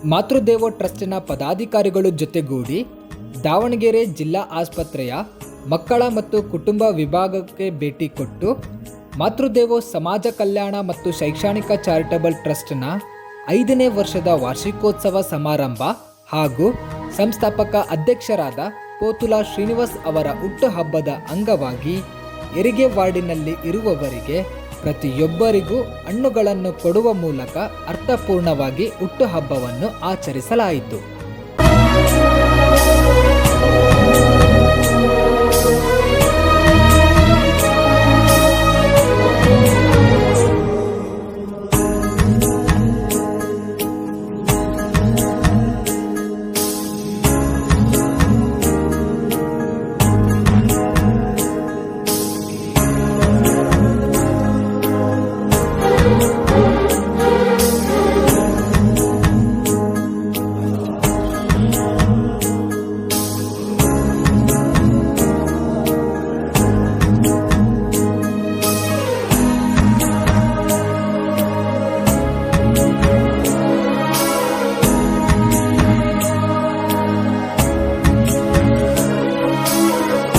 ಮಾತೃದೇವೋ ಟ್ರಸ್ಟಿನ ಪದಾಧಿಕಾರಿಗಳು ಜೊತೆಗೂಡಿ ದಾವಣಗೆರೆ ಜಿಲ್ಲಾ ಆಸ್ಪತ್ರೆಯ ಮಕ್ಕಳ ಮತ್ತು ಕುಟುಂಬ ವಿಭಾಗಕ್ಕೆ ಭೇಟಿ ಕೊಟ್ಟು ಮಾತೃದೇವೋ ಸಮಾಜ ಕಲ್ಯಾಣ ಮತ್ತು ಶೈಕ್ಷಣಿಕ ಚಾರಿಟಬಲ್ ಟ್ರಸ್ಟ್ನ 5ನೇ ವರ್ಷದ ವಾರ್ಷಿಕೋತ್ಸವ ಸಮಾರಂಭ ಹಾಗೂ ಸಂಸ್ಥಾಪಕ ಅಧ್ಯಕ್ಷರಾದ ಪೋತುಲ ಶ್ರೀನಿವಾಸ್ ಅವರ ಹುಟ್ಟುಹಬ್ಬದ ಅಂಗವಾಗಿ ಹೆರಿಗೆ ವಾರ್ಡಿನಲ್ಲಿ ಇರುವವರಿಗೆ ಪ್ರತಿಯೊಬ್ಬರಿಗೂ ಹಣ್ಣುಗಳನ್ನು ಕೊಡುವ ಮೂಲಕ ಅರ್ಥಪೂರ್ಣವಾಗಿ ಹುಟ್ಟುಹಬ್ಬವನ್ನು ಆಚರಿಸಲಾಯಿತು.